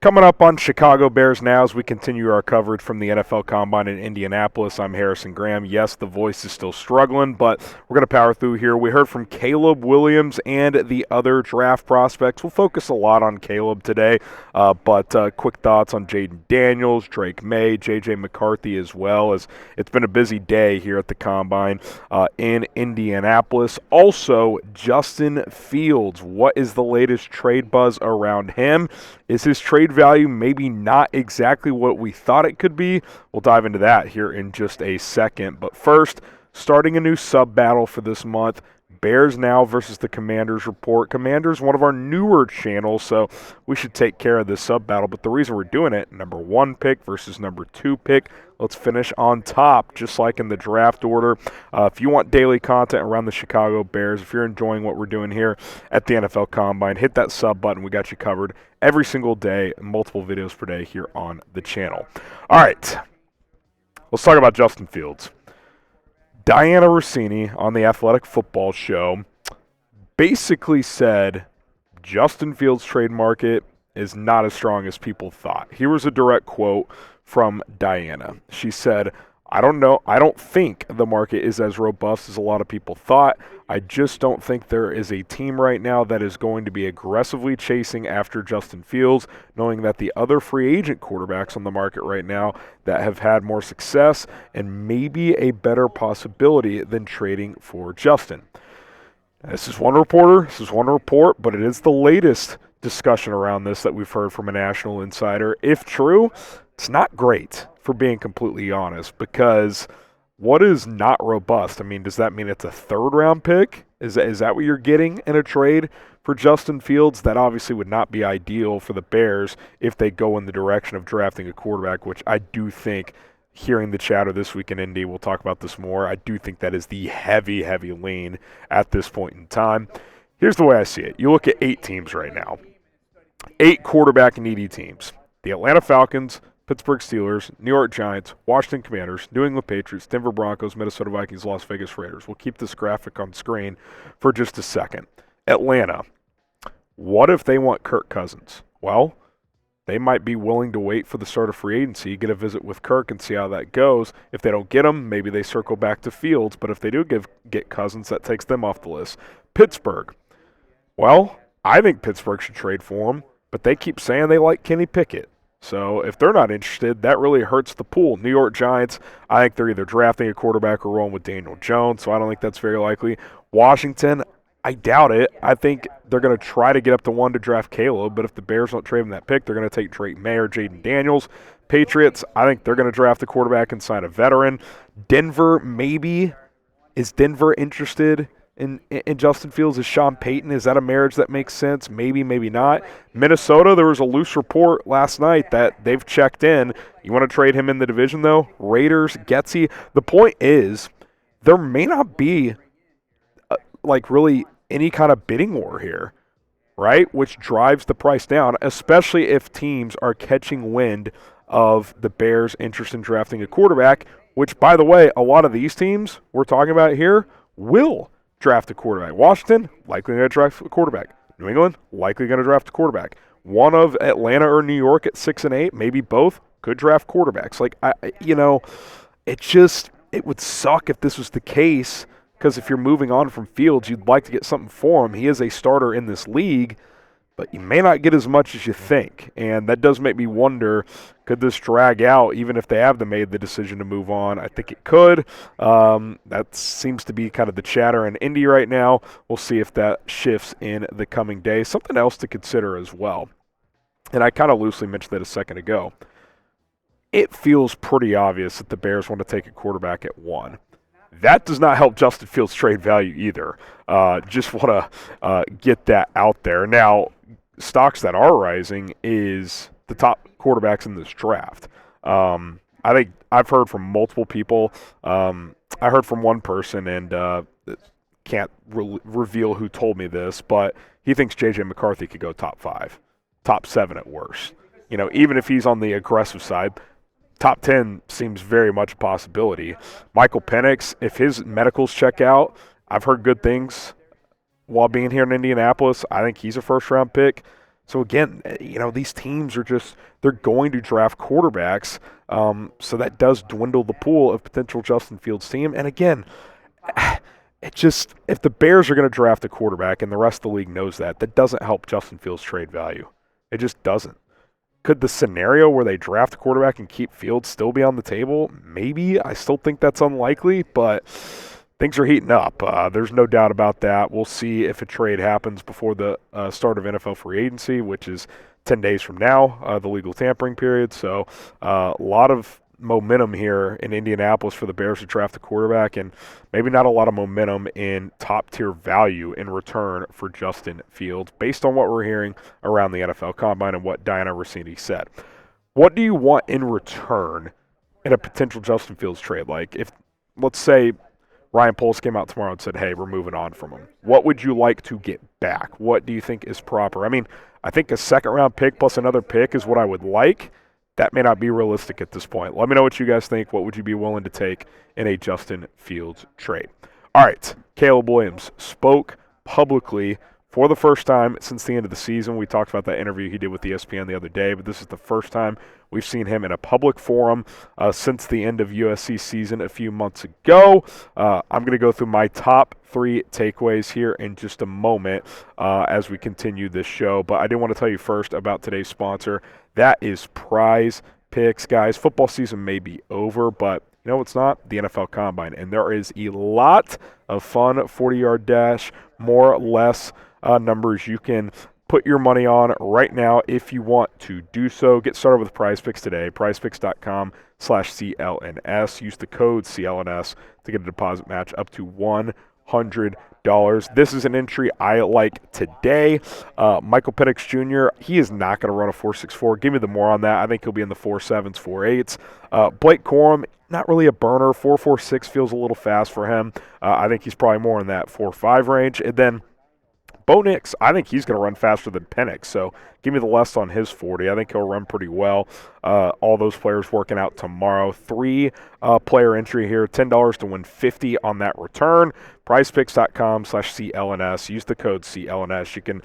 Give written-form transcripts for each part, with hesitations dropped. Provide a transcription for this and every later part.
Coming up on Chicago Bears Now as we continue our coverage from the NFL Combine in Indianapolis. I'm Harrison Graham. Yes, the voice is still struggling, but we're going to power through here. We heard from Caleb Williams and the other draft prospects. We'll focus a lot on Caleb today, but quick thoughts on Jayden Daniels, Drake Maye, J.J. McCarthy as well, as it's been a busy day here at the Combine in Indianapolis. Also, Justin Fields. What is the latest trade buzz around him? Is his trade value maybe not exactly what we thought it could be? We'll dive into that here in just a second. But first, starting a new sub-battle for this month, Bears Now versus the Commanders Report. Commanders, one of our newer channels, so we should take care of this sub-battle. But the reason we're doing it, number 1 pick versus number 2 pick, let's finish on top, just like in the draft order. If you want daily content around the Chicago Bears, if you're enjoying what we're doing here at the NFL Combine, hit that sub button. We got you covered every single day, multiple videos per day here on the channel. All right, let's talk about Justin Fields. Dianna Russini on the Athletic Football Show basically said Justin Fields' trade market is not as strong as people thought. Here was a direct quote from Dianna. She said, I don't think the market is as robust as a lot of people thought. I just don't think there is a team right now that is going to be aggressively chasing after Justin Fields, knowing that the other free agent quarterbacks on the market right now that have had more success and maybe a better possibility than trading for Justin. This is one report, but it is the latest discussion around this that we've heard from a national insider. If true, it's not great, for being completely honest, because what is not robust? I mean, does that mean it's a third-round pick? Is that what you're getting in a trade for Justin Fields? That obviously would not be ideal for the Bears if they go in the direction of drafting a quarterback, which I do think, hearing the chatter this week in Indy, we'll talk about this more, I do think that is the heavy, heavy lean at this point in time. Here's the way I see it. You look at 8 teams right now. 8 quarterback-needy teams. The Atlanta Falcons, Pittsburgh Steelers, New York Giants, Washington Commanders, New England Patriots, Denver Broncos, Minnesota Vikings, Las Vegas Raiders. We'll keep this graphic on screen for just a second. Atlanta, what if they want Kirk Cousins? Well, they might be willing to wait for the start of free agency, get a visit with Kirk and see how that goes. If they don't get him, maybe they circle back to Fields. But if they do get Cousins, that takes them off the list. Pittsburgh, well, I think Pittsburgh should trade for him, but they keep saying they like Kenny Pickett. So if they're not interested, that really hurts the pool. New York Giants, I think they're either drafting a quarterback or rolling with Daniel Jones, so I don't think that's very likely. Washington, I doubt it. I think they're going to try to get up to 1 to draft Caleb, but if the Bears don't trade him that pick, they're going to take Drake Maye or Jayden Daniels. Patriots, I think they're going to draft a quarterback and sign a veteran. Denver, maybe. Is Denver interested in Justin Fields? Is Sean Payton? Is that a marriage that makes sense? Maybe, maybe not. Minnesota, there was a loose report last night that they've checked in. You want to trade him in the division, though? Raiders, Getsy. The point is, there may not be, really any kind of bidding war here, right? Which drives the price down, especially if teams are catching wind of the Bears' interest in drafting a quarterback, which, by the way, a lot of these teams we're talking about here will draft a quarterback. Washington, likely going to draft a quarterback. New England, likely going to draft a quarterback. One of Atlanta or New York at 6 and 8, maybe both, could draft quarterbacks. It would suck if this was the case, because if you're moving on from Fields, you'd like to get something for him. He is a starter in this league, but you may not get as much as you think. And that does make me wonder, could this drag out even if they have made the decision to move on? I think it could. That seems to be kind of the chatter in Indy right now. We'll see if that shifts in the coming days. Something else to consider as well, and I kind of loosely mentioned that a second ago. It feels pretty obvious that the Bears want to take a quarterback at 1. That does not help Justin Fields' trade value either. Just want to get that out there. Now, stocks that are rising is the top quarterbacks in this draft. I think I've heard from multiple people. I heard from one person, and can't reveal who told me this, but he thinks J.J. McCarthy could go top 5, top 7 at worst. Even if he's on the aggressive side, top 10 seems very much a possibility. Michael Penix, if his medicals check out, I've heard good things while being here in Indianapolis. I think he's a first-round pick. So again, these teams are they're going to draft quarterbacks. So that does dwindle the pool of potential Justin Fields team. And again, if the Bears are going to draft a quarterback and the rest of the league knows that doesn't help Justin Fields' trade value. It just doesn't. Could the scenario where they draft a quarterback and keep Fields still be on the table? Maybe. I still think that's unlikely, but things are heating up. There's no doubt about that. We'll see if a trade happens before the start of NFL free agency, which is 10 days from now, the legal tampering period. So a lot of momentum here in Indianapolis for the Bears to draft a quarterback, and maybe not a lot of momentum in top-tier value in return for Justin Fields, based on what we're hearing around the NFL Combine and what Dianna Russini said. What do you want in return in a potential Justin Fields trade? Like, if, let's say, Ryan Poles came out tomorrow and said, hey, we're moving on from him. What would you like to get back? What do you think is proper? I mean, I think a second-round pick plus another pick is what I would like. That may not be realistic at this point. Let me know what you guys think. What would you be willing to take in a Justin Fields trade? All right, Caleb Williams spoke publicly for the first time since the end of the season. We talked about that interview he did with ESPN the other day, but this is the first time we've seen him in a public forum since the end of USC season a few months ago. I'm going to go through my top 3 takeaways here in just a moment as we continue this show, but I did want to tell you first about today's sponsor. That is Prize Picks, guys. Football season may be over, but you know what's not? The NFL Combine. And there is a lot of fun 40-yard dash, more or less numbers you can put your money on right now if you want to do so. Get started with Prize Picks today. PrizePicks.com/CLNS. Use the code CLNS to get a deposit match up to $100. This is an entry I like today. Michael Penix Jr., he is not going to run a 4.64. Give me the more on that. I think he'll be in the 4.7s, 4.8s. Blake Corum, not really a burner. 4.46 feels a little fast for him. I think he's probably more in that 4.5 range. And then Bo Nix, I think he's going to run faster than Penix, so give me the less on his 40. I think he'll run pretty well. All those players working out tomorrow. 3-player entry here, $10 to win $50 on that return. PrizePicks.com/CLNS. Use the code CLNS. You can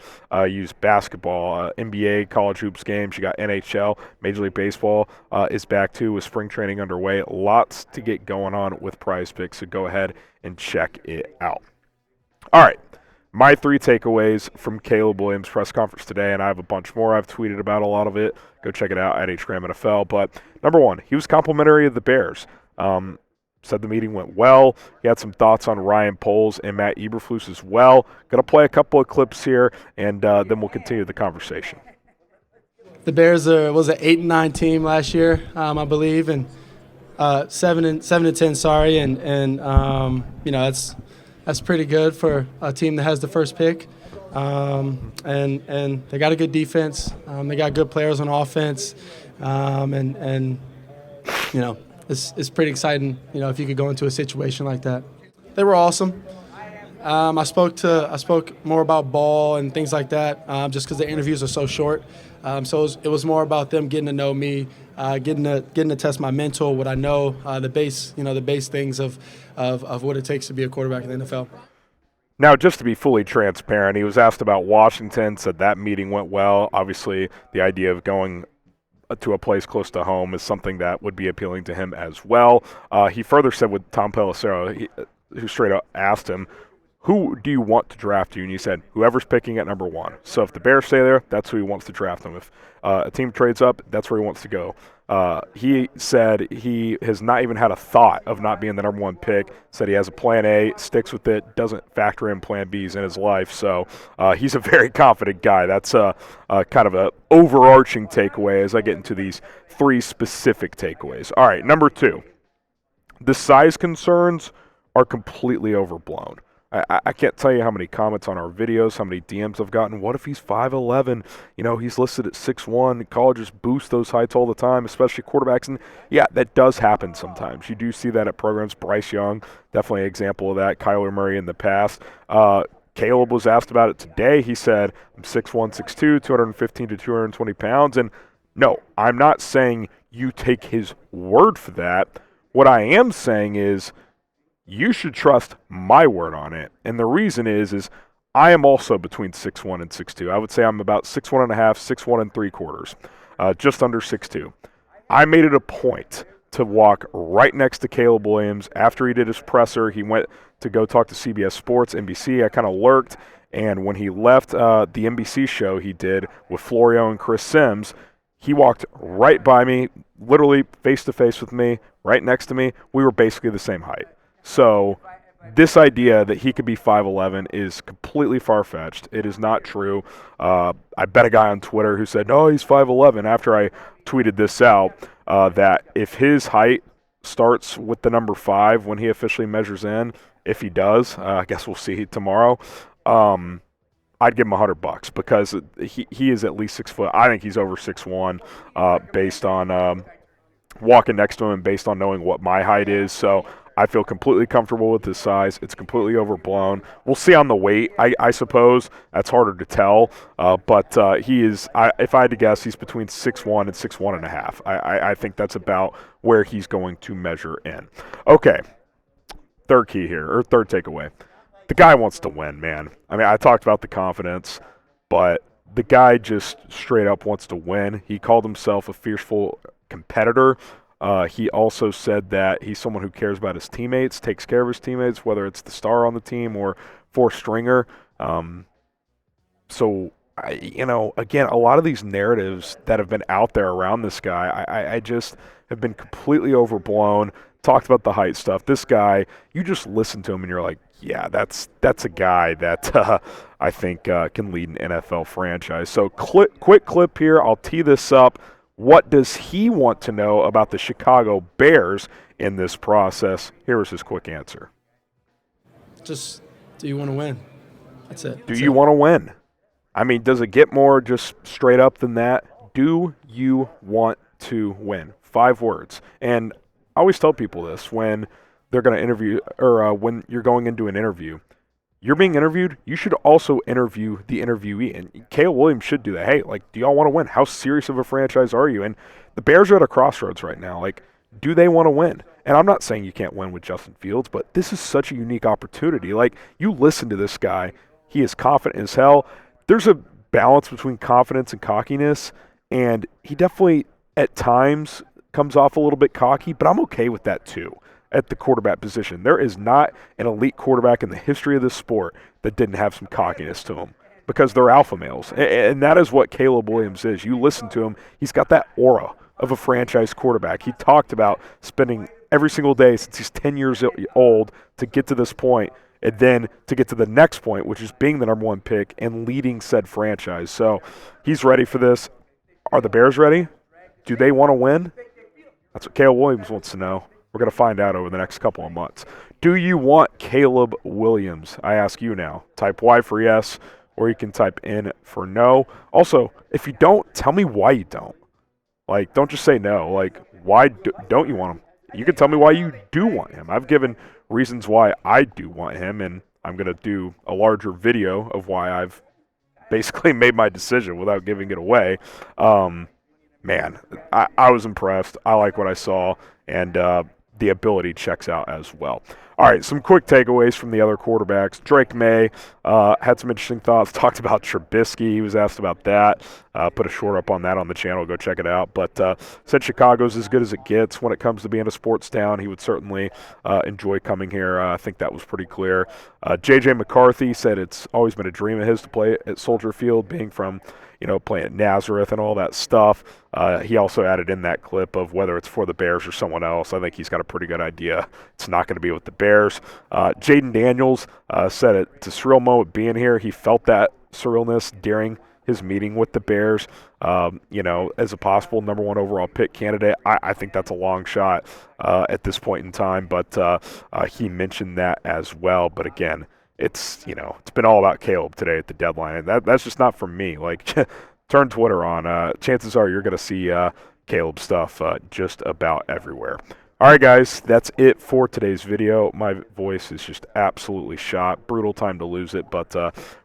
use basketball, NBA, college hoops games. You got NHL, Major League Baseball is back too with spring training underway. Lots to get going on with Prize Picks, so go ahead and check it out. All right. My 3 takeaways from Caleb Williams' press conference today, and I have a bunch more. I've tweeted about a lot of it. Go check it out at HGramNFL. But number 1, he was complimentary of the Bears. Said the meeting went well. He had some thoughts on Ryan Poles and Matt Eberflus as well. Going to play a couple of clips here, and then we'll continue the conversation. The Bears was an 8-9 team last year, I believe, and 7-10. Sorry, and that's pretty good for a team that has the first pick. And they got a good defense. They got good players on offense. It's pretty exciting, if you could go into a situation like that. They were awesome. I spoke more about ball and things like that just because the interviews are so short. So it was more about them getting to know me, getting to test my mental, what I know, the base things of what it takes to be a quarterback in the NFL. Now, just to be fully transparent, he was asked about Washington, said that meeting went well. Obviously, the idea of going to a place close to home is something that would be appealing to him as well. He further said with Tom Pelissero, who straight up asked him, who do you want to draft you? And he said, whoever's picking at number 1. So if the Bears stay there, that's who he wants to draft them. If a team trades up, that's where he wants to go. He said he has not even had a thought of not being the number 1 pick. Said he has a plan A, sticks with it, doesn't factor in plan Bs in his life. So he's a very confident guy. That's kind of an overarching takeaway as I get into these 3 specific takeaways. All right, number 2. The size concerns are completely overblown. I can't tell you how many comments on our videos, how many DMs I've gotten. What if he's 5'11"? He's listed at 6'1". Colleges boost those heights all the time, especially quarterbacks. And, yeah, that does happen sometimes. You do see that at programs. Bryce Young, definitely an example of that. Kyler Murray in the past. Caleb was asked about it today. He said, I'm 6'1", 6'2", 215 to 220 pounds. And, no, I'm not saying you take his word for that. What I am saying is, you should trust my word on it. And the reason is I am also between 6'1 and 6'2. I would say I'm about 6'1 and a half, 6'1 and 3/4, just under 6'2. I made it a point to walk right next to Caleb Williams after he did his presser. He went to go talk to CBS Sports, NBC. I kind of lurked, and when he left the NBC show he did with Florio and Chris Sims, he walked right by me, literally face-to-face with me, right next to me. We were basically the same height. So this idea that he could be 5'11 is completely far-fetched. It is not true. I bet a guy on Twitter who said, no, he's 5'11 after I tweeted this out, that if his height starts with the number 5 when he officially measures in, if he does, I guess we'll see tomorrow, I'd give him $100 because he is at least 6 foot. I think he's over 6'1", based on walking next to him, based on knowing what my height is. So I feel completely comfortable with his size. It's completely overblown. We'll see on the weight, I suppose. That's harder to tell. But he is, if I had to guess, he's between 6'1 and 6'1 and a half. I think that's about where he's going to measure in. Okay, third key here, or third takeaway. The guy wants to win, man. I mean, I talked about the confidence, but the guy just straight up wants to win. He called himself a fierceful competitor. He also said that he's someone who cares about his teammates, takes care of his teammates, whether it's the star on the team or fourth stringer. So, again, a lot of these narratives that have been out there around this guy, I just have been completely overblown. Talked about the height stuff. This guy, you just listen to him and you're like, yeah, that's a guy that I think can lead an NFL franchise. So quick clip here. I'll tee this up. What does he want to know about the Chicago Bears in this process? Here is his quick answer. Just, do you want to win? That's it. Do you want to win? I mean, does it get more just straight up than that? Do you want to win? 5 words. And I always tell people this when they're going to interview, or when you're going into an interview. You're being interviewed, you should also interview the interviewee. And Caleb Williams should do that. Hey, do y'all want to win? How serious of a franchise are you? And the Bears are at a crossroads right now. Do they want to win? And I'm not saying you can't win with Justin Fields, but this is such a unique opportunity. You listen to this guy. He is confident as hell. There's a balance between confidence and cockiness, and he definitely, at times, comes off a little bit cocky, but I'm okay with that too. At the quarterback position, there is not an elite quarterback in the history of this sport that didn't have some cockiness to him, because they're alpha males, and that is what Caleb Williams is. You listen to him, he's got that aura of a franchise quarterback. He talked about spending every single day since he's 10 years old to get to this point, and then to get to the next point, which is being the number 1 pick and leading said franchise. So he's ready for this. Are the Bears ready? Do they want to win? That's what Caleb Williams wants to know. We're going to find out over the next couple of months. Do you want Caleb Williams? I ask you now. Type Y for yes, or you can type N for no. Also, if you don't, tell me why you don't. Don't just say no. Why don't you want him? You can tell me why you do want him. I've given reasons why I do want him, and I'm going to do a larger video of why I've basically made my decision without giving it away. Man, I was impressed. I like what I saw, and the ability checks out as well. All right, some quick takeaways from the other quarterbacks. Drake Maye had some interesting thoughts. Talked about Trubisky. He was asked about that. Put a short up on that on the channel. Go check it out. But said Chicago's as good as it gets when it comes to being a sports town. He would certainly enjoy coming here. I think that was pretty clear. J.J. McCarthy said it's always been a dream of his to play at Soldier Field, being from playing at Nazareth and all that stuff. He also added in that clip of whether it's for the Bears or someone else. I think he's got a pretty good idea. It's not going to be with the Bears. Jayden Daniels said it's a surreal moment being here. He felt that surrealness during his meeting with the Bears, as a possible number 1 overall pick candidate. I think that's a long shot at this point in time, but he mentioned that as well. But again, it's been all about Caleb today at the deadline, and that's just not from me. Turn Twitter on. Chances are you're going to see Caleb stuff just about everywhere. All right, guys, that's it for today's video. My voice is just absolutely shot. Brutal time to lose it, but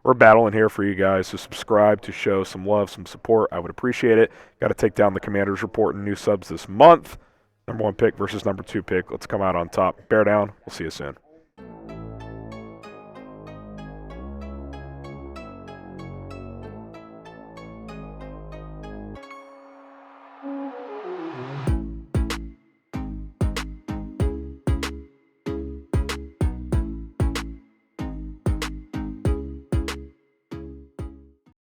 we're battling here for you guys. So subscribe to show some love, some support. I would appreciate it. Got to take down the Commanders Report and new subs this month. Number 1 pick versus number 2 pick. Let's come out on top. Bear down. We'll see you soon.